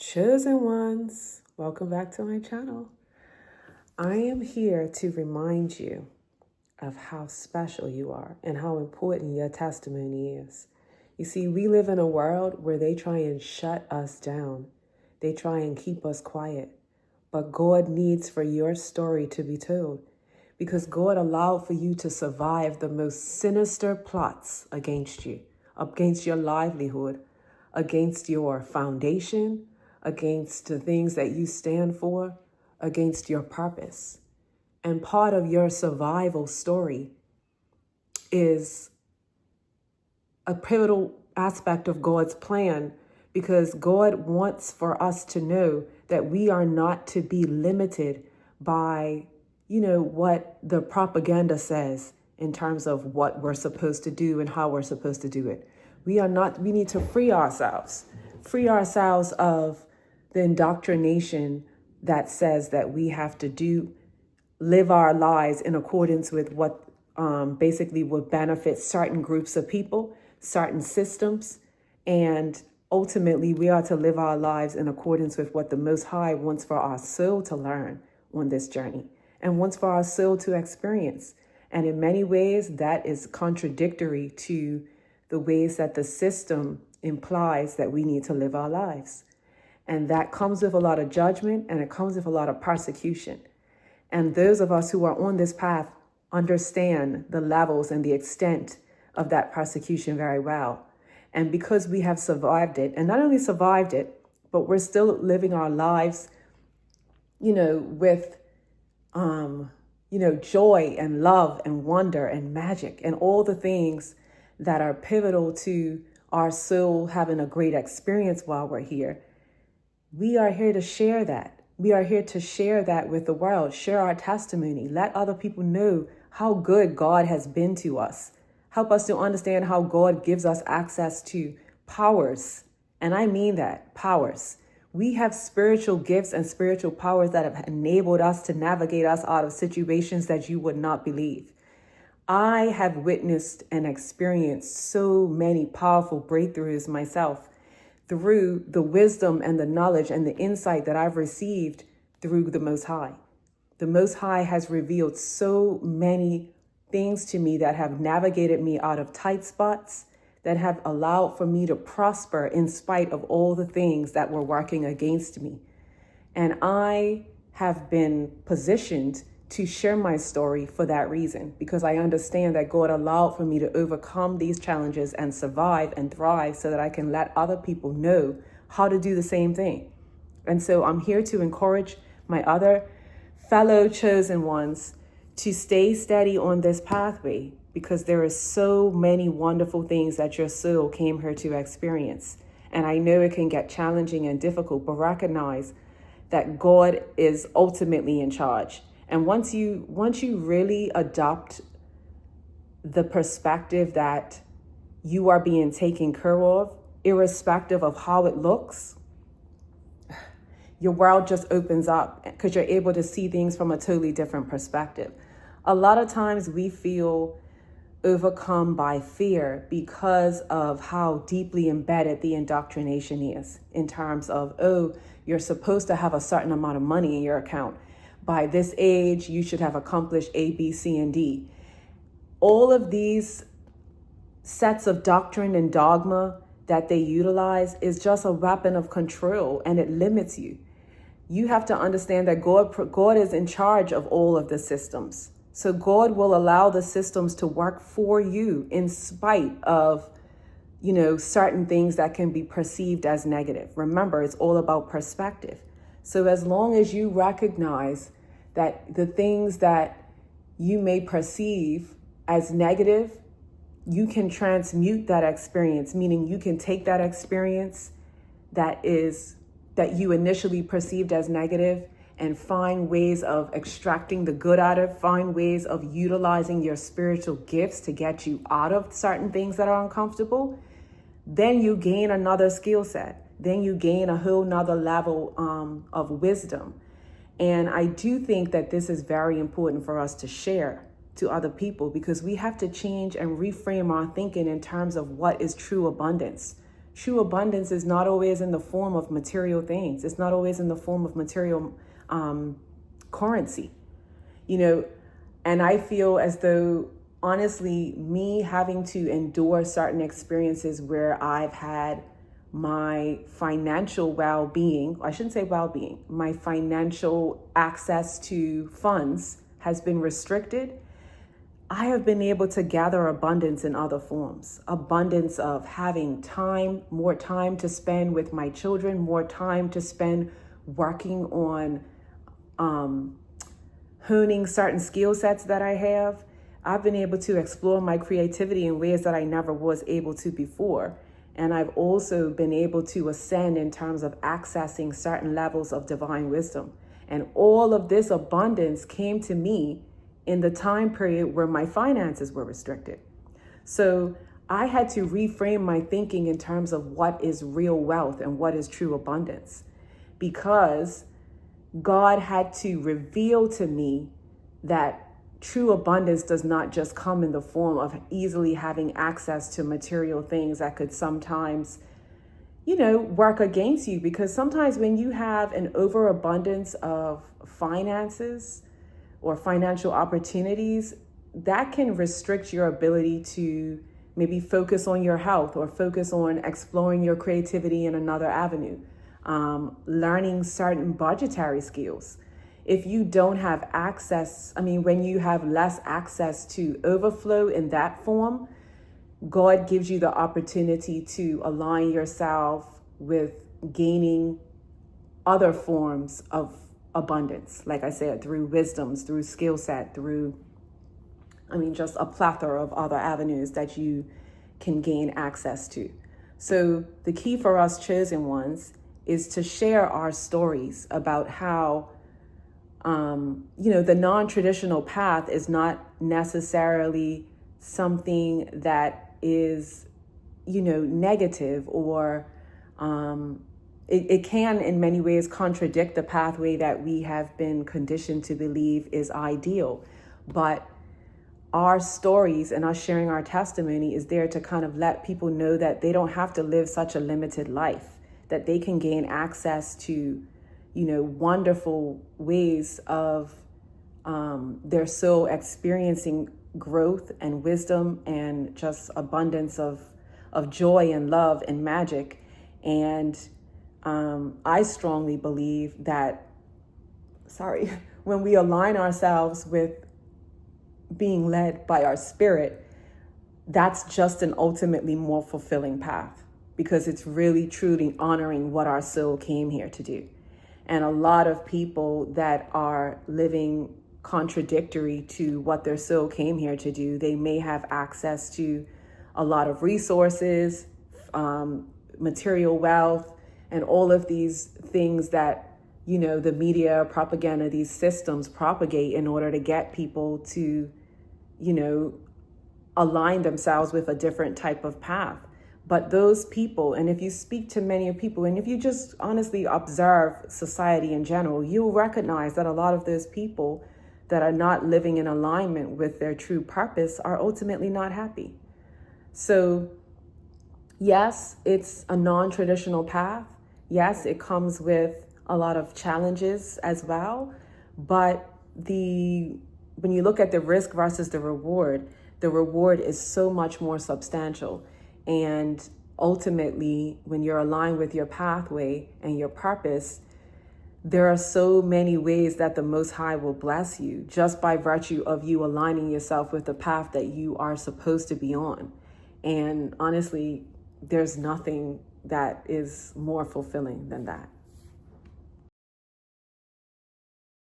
Chosen ones, welcome back to my channel. I am here to remind you of how special you are and how important your testimony is. You see, we live in a world where they try and shut us down. They try and keep us quiet. But God needs for your story to be told, because God allowed for you to survive the most sinister plots against you, against your livelihood, against your foundation, against the things that you stand for, against your purpose. And part of your survival story is a pivotal aspect of God's plan, because God wants for us to know that we are not to be limited by, what the propaganda says in terms of what we're supposed to do and how we're supposed to do it. We need to free ourselves of the indoctrination that says that we have to live our lives in accordance with what basically would benefit certain groups of people, certain systems, and ultimately we are to live our lives in accordance with what the Most High wants for our soul to learn on this journey and wants for our soul to experience. And in many ways, that is contradictory to the ways that the system implies that we need to live our lives. And that comes with a lot of judgment, and it comes with a lot of persecution. And those of us who are on this path understand the levels and the extent of that persecution very well. And because we have survived it, and not only survived it, but we're still living our lives, with, joy and love and wonder and magic and all the things that are pivotal to our soul having a great experience while we're here. We are here to share that. We are here to share that with the world, share our testimony, let other people know how good God has been to us. Help us to understand how God gives us access to powers. And I mean that, powers. We have spiritual gifts and spiritual powers that have enabled us to navigate us out of situations that you would not believe. I have witnessed and experienced so many powerful breakthroughs myself through the wisdom and the knowledge and the insight that I've received through the Most High. The Most High has revealed so many things to me that have navigated me out of tight spots, that have allowed for me to prosper in spite of all the things that were working against me. And I have been positioned to share my story for that reason, because I understand that God allowed for me to overcome these challenges and survive and thrive so that I can let other people know how to do the same thing. And so I'm here to encourage my other fellow chosen ones to stay steady on this pathway, because there are so many wonderful things that your soul came here to experience. And I know it can get challenging and difficult, but recognize that God is ultimately in charge. And once you really adopt the perspective that you are being taken care of, irrespective of how it looks, your world just opens up because you're able to see things from a totally different perspective. A lot of times we feel overcome by fear because of how deeply embedded the indoctrination is in terms of, you're supposed to have a certain amount of money in your account. By this age, you should have accomplished A, B, C, and D. All of these sets of doctrine and dogma that they utilize is just a weapon of control, and it limits you. You have to understand that God is in charge of all of the systems. So God will allow the systems to work for you in spite of, certain things that can be perceived as negative. Remember, it's all about perspective. So as long as you recognize that the things that you may perceive as negative, you can transmute that experience, meaning you can take that experience that you initially perceived as negative and find ways of extracting the good out of it, find ways of utilizing your spiritual gifts to get you out of certain things that are uncomfortable. Then you gain another skill set. Then you gain a whole nother level of wisdom. And I do think that this is very important for us to share to other people, because we have to change and reframe our thinking in terms of what is true abundance. True abundance is not always in the form of material things. It's not always in the form of material currency, and I feel as though, honestly, me having to endure certain experiences where I've had my financial well-being, I shouldn't say well-being, my financial access to funds has been restricted. I have been able to gather abundance in other forms, abundance of having time, more time to spend with my children, more time to spend working on honing certain skill sets that I have. I've been able to explore my creativity in ways that I never was able to before. And I've also been able to ascend in terms of accessing certain levels of divine wisdom. And all of this abundance came to me in the time period where my finances were restricted. So I had to reframe my thinking in terms of what is real wealth and what is true abundance, because God had to reveal to me that true abundance does not just come in the form of easily having access to material things that could sometimes, work against you. Because sometimes when you have an overabundance of finances or financial opportunities, that can restrict your ability to maybe focus on your health or focus on exploring your creativity in another avenue, learning certain budgetary skills. If you don't have access, when you have less access to overflow in that form, God gives you the opportunity to align yourself with gaining other forms of abundance. Like I said, through wisdoms, through skill set, through, just a plethora of other avenues that you can gain access to. So the key for us chosen ones is to share our stories about how the non-traditional path is not necessarily something that is, negative, or it can in many ways contradict the pathway that we have been conditioned to believe is ideal. But our stories and us sharing our testimony is there to kind of let people know that they don't have to live such a limited life, that they can gain access to wonderful ways of their soul experiencing growth and wisdom and just abundance of joy and love and magic. And I strongly believe that, when we align ourselves with being led by our spirit, that's just an ultimately more fulfilling path, because it's really truly honoring what our soul came here to do. And a lot of people that are living contradictory to what their soul came here to do, they may have access to a lot of resources, material wealth, and all of these things that, the media, propaganda, these systems propagate in order to get people to, align themselves with a different type of path. But those people, and if you speak to many people, and if you just honestly observe society in general, you'll recognize that a lot of those people that are not living in alignment with their true purpose are ultimately not happy. So yes, it's a non-traditional path. Yes, it comes with a lot of challenges as well. But when you look at the risk versus the reward is so much more substantial. And ultimately, when you're aligned with your pathway and your purpose, there are so many ways that the Most High will bless you just by virtue of you aligning yourself with the path that you are supposed to be on. And honestly, there's nothing that is more fulfilling than that.